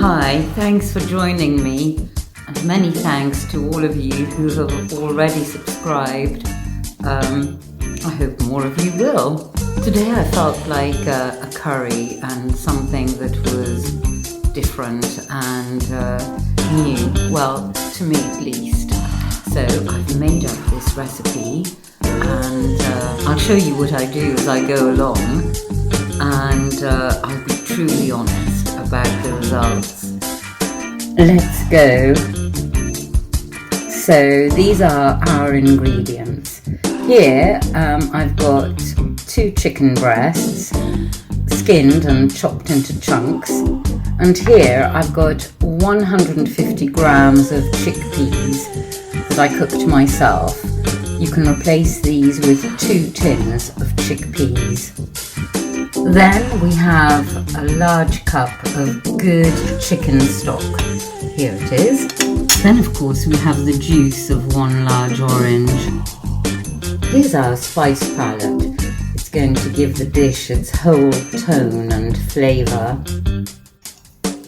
Hi, thanks for joining me, and many thanks to all of you who have already subscribed. I hope more of you will. Today I felt like a curry and something that was different and new, well, to me at least. So I've made up this recipe and I'll show you what I do as I go along, and I'll be truly honest about the results. Let's go. So these are our ingredients. Here I've got 2 chicken breasts, skinned and chopped into chunks. And here I've got 150 grams of chickpeas that I cooked myself. You can replace these with 2 tins of chickpeas. Then we have a large cup of good chicken stock. Here it is. Then of course we have the juice of 1 large orange. Here's our spice palette. It's going to give the dish its whole tone and flavour.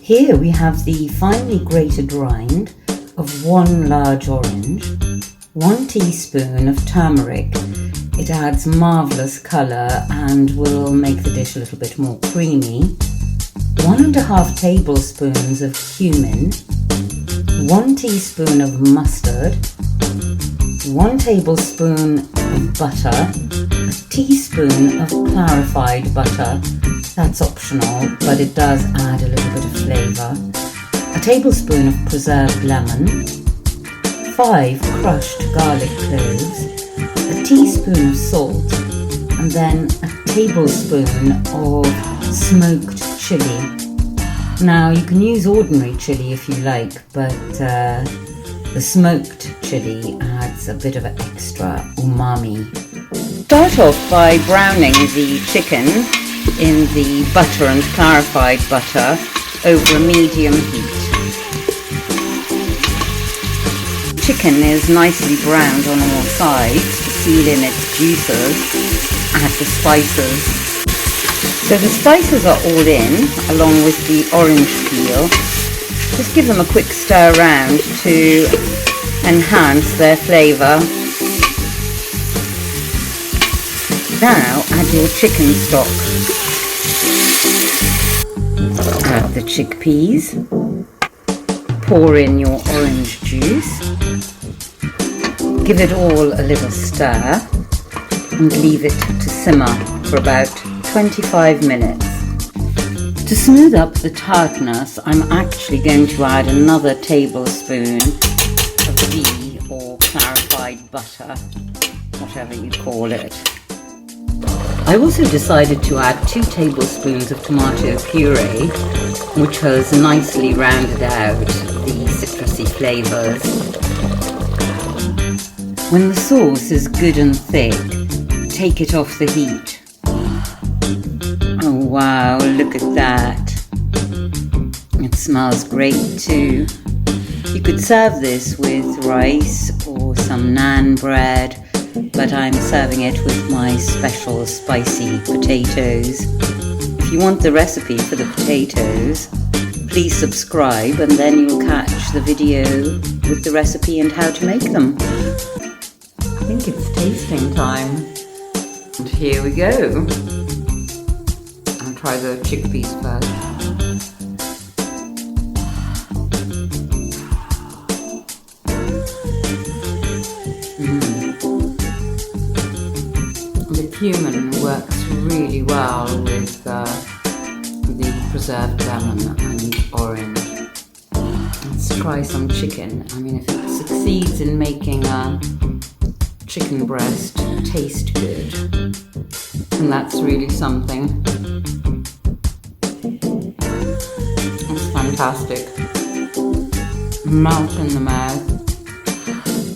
Here we have the finely grated rind of 1 large orange, 1 teaspoon of turmeric. It adds marvellous colour and will make the dish a little bit more creamy. 1½ tablespoons of cumin, 1 teaspoon of mustard, 1 tablespoon of butter, a teaspoon of clarified butter. That's optional, but it does add a little bit of flavour. A tablespoon of preserved lemon, 5 crushed garlic cloves, a teaspoon of salt, and then a tablespoon of smoked chilli. Now you can use ordinary chilli if you like, but the smoked chilli adds a bit of an extra umami. Start off by browning the chicken in the butter and clarified butter over a medium heat. Chicken is nicely browned on all sides. To seal in its juices, add the spices. So the spices are all in, along with the orange peel. Just give them a quick stir around to enhance their flavour. Now add your chicken stock. Add the chickpeas. Pour in your orange juice. Give it all a little stir and leave it to simmer for about 25 minutes. To smooth up the tartness, I'm actually going to add another tablespoon of ghee or clarified butter, whatever you call it. I also decided to add 2 tablespoons of tomato puree, which has nicely rounded out the citrusy flavours. When the sauce is good and thick, take it off the heat. Oh wow, look at that. It smells great too. You could serve this with rice or some naan bread, but I'm serving it with my special spicy potatoes. If you want the recipe for the potatoes, please subscribe and then you'll catch the video with the recipe and how to make them. I think it's tasting time. And here we go. I'll try the chickpeas first. The cumin works really well with the preserved lemon and orange. Let's try some chicken. I mean, if it succeeds in making a chicken breast taste good, and that's really something. It's fantastic. Melt in the mouth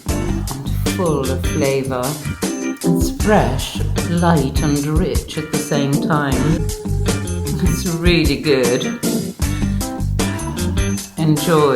and full of flavour. It's fresh, light and rich at the same time. It's really good. Enjoy.